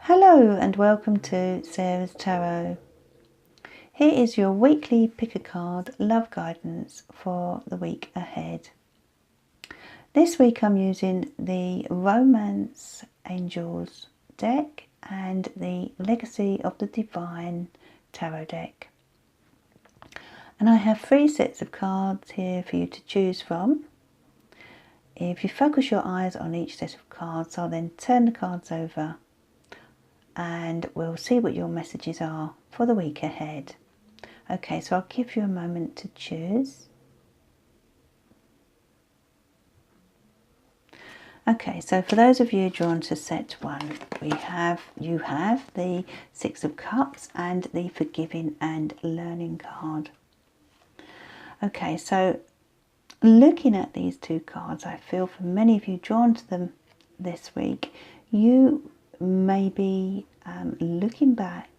Hello and welcome to Sarah's Tarot. Here is your weekly pick a card love guidance for the week ahead. This week I'm using the Romance Angels deck and the Legacy of the Divine tarot deck. And I have 3 sets of cards here for you to choose from. If you focus your eyes on each set of cards, I'll then turn the cards over and we'll see what your messages are for the week ahead. Okay, so I'll give you a moment to choose. Okay, so for those of you drawn to set 1, you have the 6 of Cups and the Forgiving and Learning card. Okay, so looking at these 2 cards, I feel for many of you drawn to them this week, you may be looking back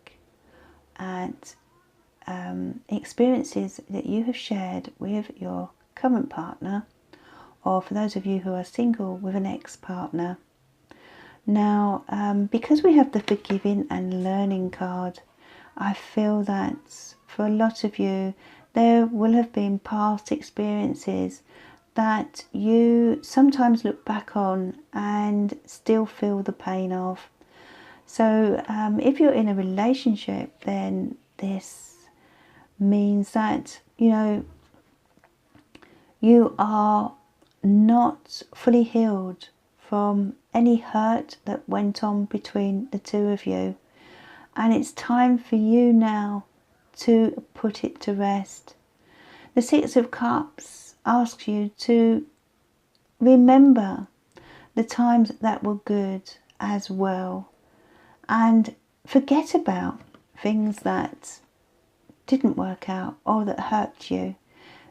at experiences that you have shared with your current partner, or for those of you who are single, with an ex-partner. Now, because we have the Forgiving and Learning card, I feel that for a lot of you there will have been past experiences that you sometimes look back on and still feel the pain of. So if you're in a relationship, then this means that you are not fully healed from any hurt that went on between the 2 of you, and it's time for you now to put it to rest. The 6 of Cups asks you to remember the times that were good as well and forget about things that didn't work out or that hurt you,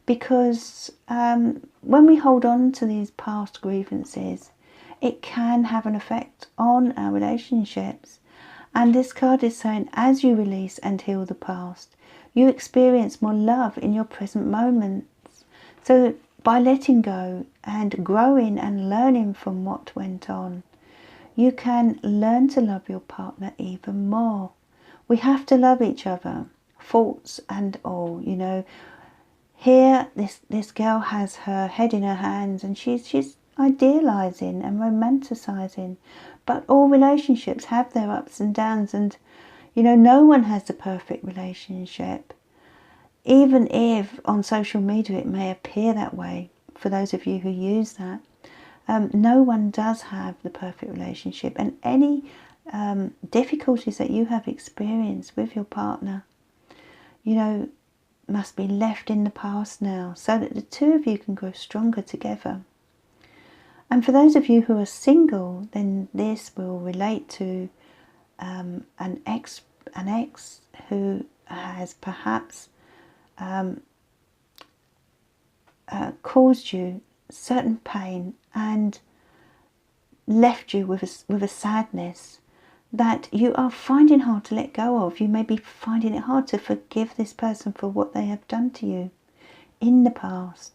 because when we hold on to these past grievances, it can have an effect on our relationships. And this card is saying, as you release and heal the past, you experience more love in your present moments. So by letting go and growing and learning from what went on, you can learn to love your partner even more. We have to love each other, faults and all. Here this girl has her head in her hands and she's idealizing and romanticizing, but all relationships have their ups and downs, and no one has the perfect relationship, even if on social media it may appear that way. For those of you who use that, no one does have the perfect relationship, and any difficulties that you have experienced with your partner must be left in the past now, so that the 2 of you can grow stronger together. And for those of you who are single, then this will relate to an ex who has perhaps caused you certain pain and left you with a sadness that you are finding hard to let go of. You may be finding it hard to forgive this person for what they have done to you in the past.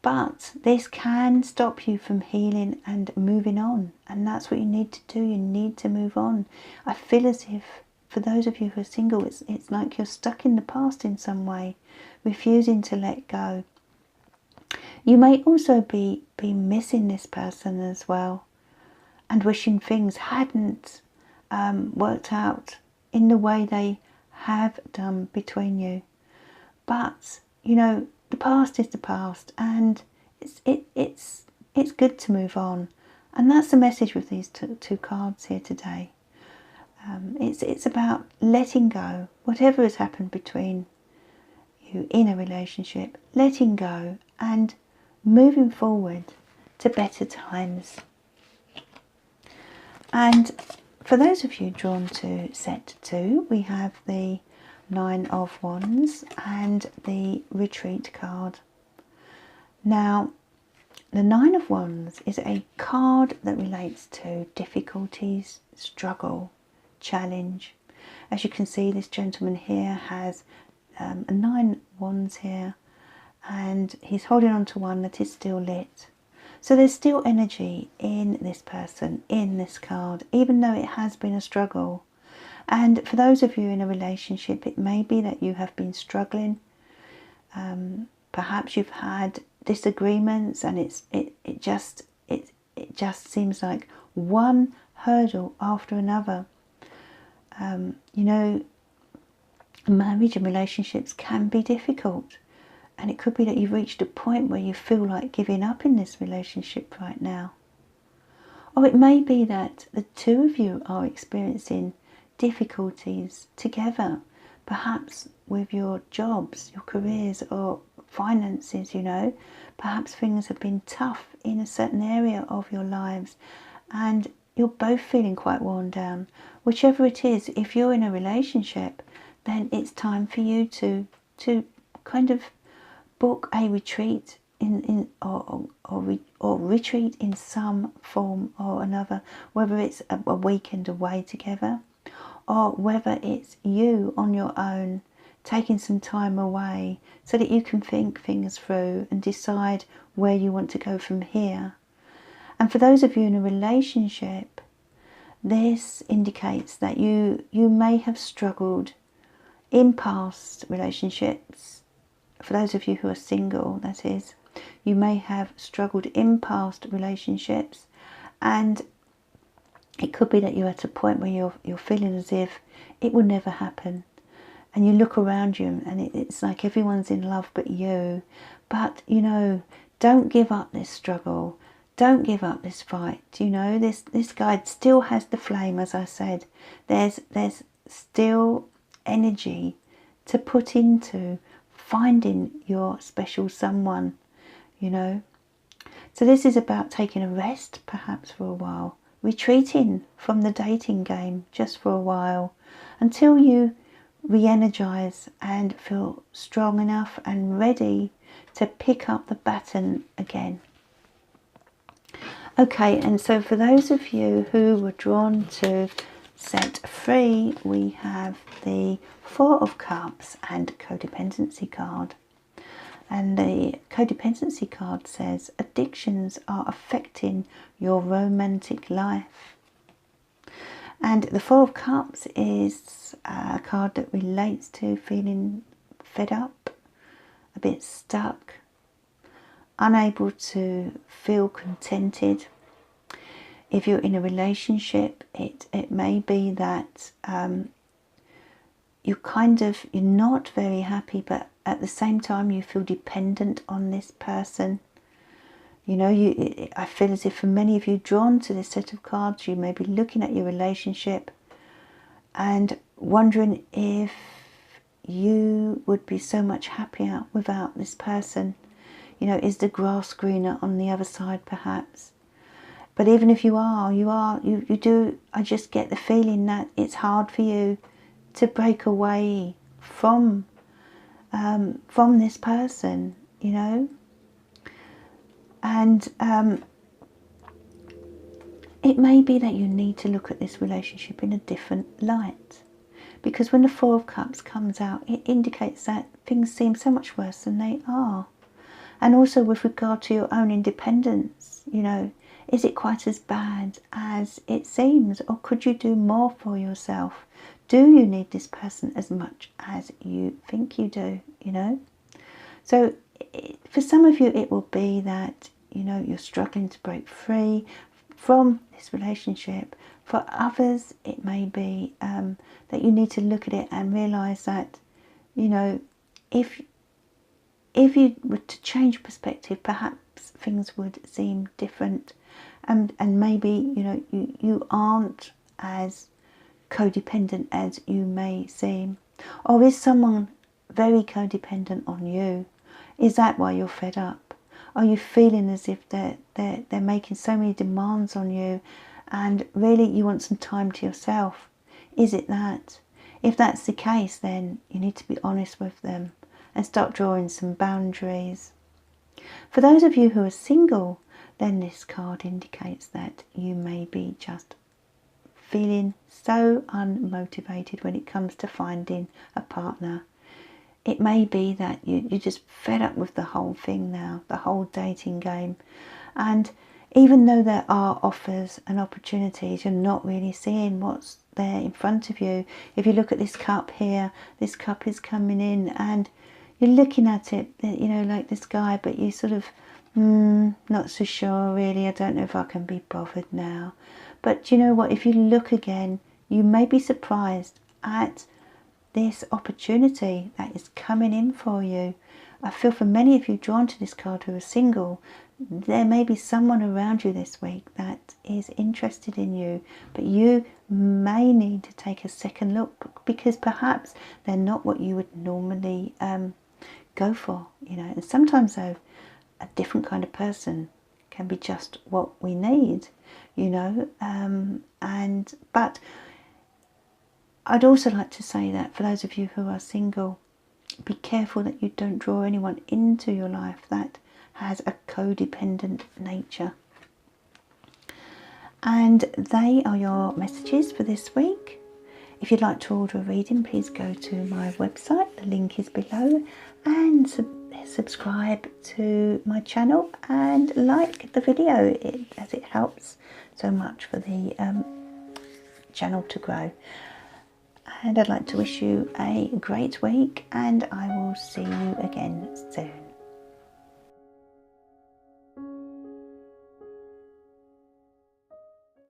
But this can stop you from healing and moving on. And that's what you need to do. You need to move on. I feel as if for those of you who are single, it's like you're stuck in the past in some way, refusing to let go. You may also be missing this person as well, and wishing things hadn't worked out in the way they have done between you. But the past is the past, and it's good to move on, and that's the message with these two cards here today. It's about letting go, whatever has happened between you in a relationship, letting go and moving forward to better times. And for those of you drawn to set 2, we have the 9 of Wands and the Retreat card. Now, the 9 of Wands is a card that relates to difficulties, struggle, challenge. As you can see, this gentleman here has a 9 wands here, and he's holding on to one that is still lit. So there's still energy in this person, in this card, even though it has been a struggle. And for those of you in a relationship, it may be that you have been struggling. Perhaps you've had disagreements, and it just seems like one hurdle after another. You know, marriage and relationships can be difficult, and it could be that you've reached a point where you feel like giving up in this relationship right now. Or it may be that the two of you are experiencing difficulties together, perhaps with your jobs, your careers, or finances, you know. Perhaps things have been tough in a certain area of your lives, and you're both feeling quite worn down. Whichever it is, if you're in a relationship, then it's time for you to kind of book a retreat or retreat in some form or another, whether it's a weekend away together, or whether it's you on your own taking some time away so that you can think things through and decide where you want to go from here. And for those of you in a relationship, this indicates that you may have struggled in past relationships. For those of you who are single, that is, you may have struggled in past relationships, and it could be that you're at a point where you're feeling as if it will never happen. And you look around you and it's like everyone's in love but you. But, you know, don't give up this struggle. Don't give up this fight. You know, this guide still has the flame, as I said. There's still energy to put into finding your special someone, you know. So this is about taking a rest, perhaps for a while, retreating from the dating game just for a while, until you re-energize and feel strong enough and ready to pick up the baton again. Okay, and so for those of you who were drawn to set free, we have the Four of Cups and Codependency card. And the Codependency card says, addictions are affecting your romantic life. And the Four of Cups is a card that relates to feeling fed up, a bit stuck, unable to feel contented. If you're in a relationship, it may be that you're not very happy, but at the same time you feel dependent on this person. You know, I feel as if for many of you drawn to this set of cards, you may be looking at your relationship and wondering if you would be so much happier without this person. You know, is the grass greener on the other side, perhaps? But even if you do, I just get the feeling that it's hard for you to break away from this person, you know. And it may be that you need to look at this relationship in a different light. Because when the Four of Cups comes out, it indicates that things seem so much worse than they are. And also with regard to your own independence, you know, is it quite as bad as it seems? Or could you do more for yourself? Do you need this person as much as you think you do, you know? So for some of you, it will be that, you know, you're struggling to break free from this relationship. For others, it may be that you need to look at it and realise that, you know, if you were to change perspective, perhaps things would seem different, and maybe, you know, you aren't as codependent as you may seem. Or is someone very codependent on you? Is that why you're fed up? Are you feeling as if they're making so many demands on you, and really you want some time to yourself? Is it that? If that's the case, then you need to be honest with them and start drawing some boundaries. For those of you who are single, then this card indicates that you may be just feeling so unmotivated when it comes to finding a partner. It may be that you're just fed up with the whole thing now, the whole dating game, And even though there are offers and opportunities, you're not really seeing what's there in front of you. If you look at this cup here, this cup is coming in and you're looking at it, you know, like this guy, but you sort of, not so sure really, I don't know if I can be bothered now. But you know what, if you look again, you may be surprised at this opportunity that is coming in for you. I feel for many of you drawn to this card who are single, there may be someone around you this week that is interested in you, but you may need to take a second look because perhaps they're not what you would normally go for, you know. And sometimes though, a different kind of person can be just what we need, you know. But I'd also like to say that for those of you who are single, be careful that you don't draw anyone into your life that has a codependent nature. And they are your messages for this week. If you'd like to order a reading, please go to my website, the link is below, and subscribe to my channel and like the video, as it helps so much for the channel to grow. And I'd like to wish you a great week, and I will see you again soon.